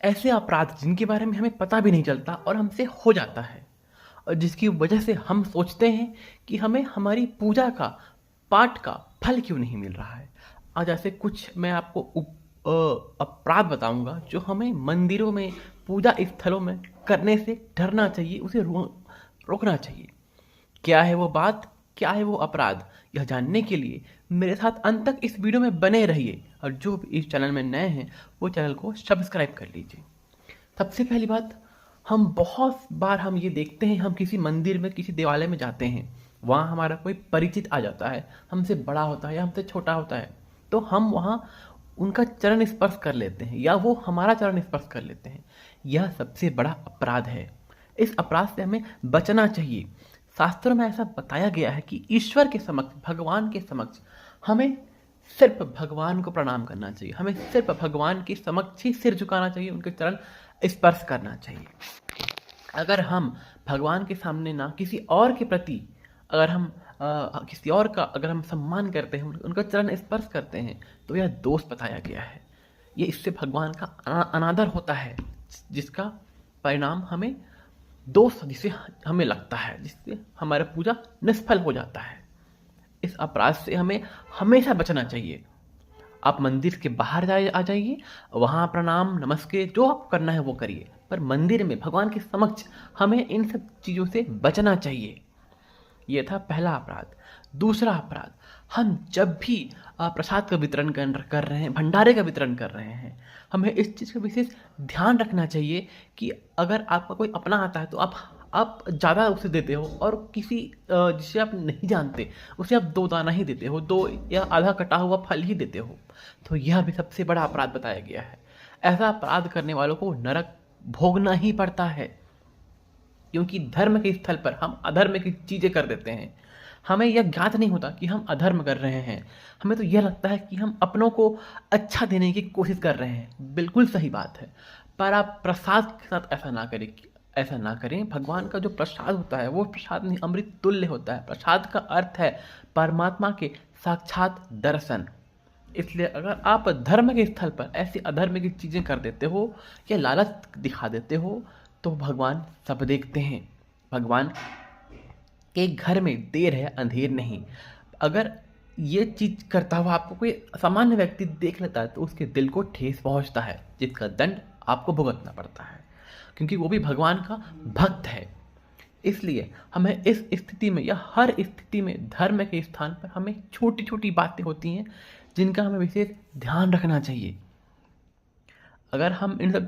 ऐसे अपराध जिनके बारे में हमें पता भी नहीं चलता और हमसे हो जाता है, और जिसकी वजह से हम सोचते हैं कि हमें हमारी पूजा का, पाठ का फल क्यों नहीं मिल रहा है। आज ऐसे कुछ मैं आपको अपराध बताऊंगा जो हमें मंदिरों में, पूजा स्थलों में करने से डरना चाहिए, उसे रोकना चाहिए। क्या है वो बात, क्या है वो अपराध, यह जानने के लिए मेरे साथ अंत तक इस वीडियो में बने रहिए, और जो भी इस चैनल में नए हैं वो चैनल को सब्सक्राइब कर लीजिए। सबसे पहली बात, हम बहुत बार हम ये देखते हैं, हम किसी मंदिर में, किसी देवालय में जाते हैं, वहाँ हमारा कोई परिचित आ जाता है, हमसे बड़ा होता है या हमसे छोटा होता है, तो हम वहाँ उनका चरण स्पर्श कर लेते हैं या वो हमारा चरण स्पर्श कर लेते हैं। यह सबसे बड़ा अपराध है। इस अपराध से हमें बचना चाहिए। शास्त्रों में ऐसा बताया गया है कि ईश्वर के समक्ष, भगवान के समक्ष हमें सिर्फ भगवान को प्रणाम करना चाहिए, हमें सिर्फ भगवान के समक्ष ही सिर झुकाना चाहिए, उनके चरण स्पर्श करना चाहिए। अगर हम भगवान के सामने ना किसी और के प्रति, अगर हम किसी और का अगर हम सम्मान करते हैं, उनका चरण स्पर्श करते हैं, तो यह दोष बताया गया है। ये इससे भगवान का अनादर होता है, जिसका परिणाम हमें दोष जिसे हमें लगता है, जिससे हमारा पूजा निष्फल हो जाता है। इस अपराध से हमें हमेशा बचना चाहिए। आप मंदिर के बाहर आ जाइए, वहाँ प्रणाम नमस्ते जो आप करना है वो करिए, पर मंदिर में भगवान के समक्ष हमें इन सब चीज़ों से बचना चाहिए। ये था पहला अपराध। दूसरा अपराध, हम जब भी प्रसाद का वितरण कर रहे हैं, भंडारे का वितरण कर रहे हैं, हमें इस चीज़ का विशेष ध्यान रखना चाहिए कि अगर आपका कोई अपना आता है तो आप ज़्यादा उसे देते हो, और किसी जिसे आप नहीं जानते उसे आप 2 दाना ही देते हो, 2 या आधा कटा हुआ फल ही देते हो, तो यह भी सबसे बड़ा अपराध बताया गया है। ऐसा अपराध करने वालों को नरक भोगना ही पड़ता है, क्योंकि धर्म के स्थल पर हम अधर्म की चीज़ें कर देते हैं। हमें यह ज्ञात नहीं होता कि हम अधर्म कर रहे हैं, हमें तो यह लगता है कि हम अपनों को अच्छा देने की कोशिश कर रहे हैं। बिल्कुल सही बात है, पर आप प्रसाद के साथ ऐसा ना करें। भगवान का जो प्रसाद होता है वो प्रसाद नहीं, अमृत तुल्य होता है। प्रसाद का अर्थ है परमात्मा के साक्षात दर्शन। इसलिए अगर आप धर्म के स्थल पर ऐसी अधर्म की चीज़ें कर देते हो या लालच दिखा देते हो, तो भगवान सब देखते हैं। भगवान के घर में देर है अंधेर नहीं। अगर ये चीज़ करता हुआ आपको कोई सामान्य व्यक्ति देख लेता है तो उसके दिल को ठेस पहुंचता है, जिसका दंड आपको भुगतना पड़ता है, क्योंकि वो भी भगवान का भक्त है। इसलिए हमें इस स्थिति में या हर स्थिति में धर्म के स्थान पर हमें छोटी छोटी बातें होती हैं जिनका हमें विशेष ध्यान रखना चाहिए। अगर हम इन सब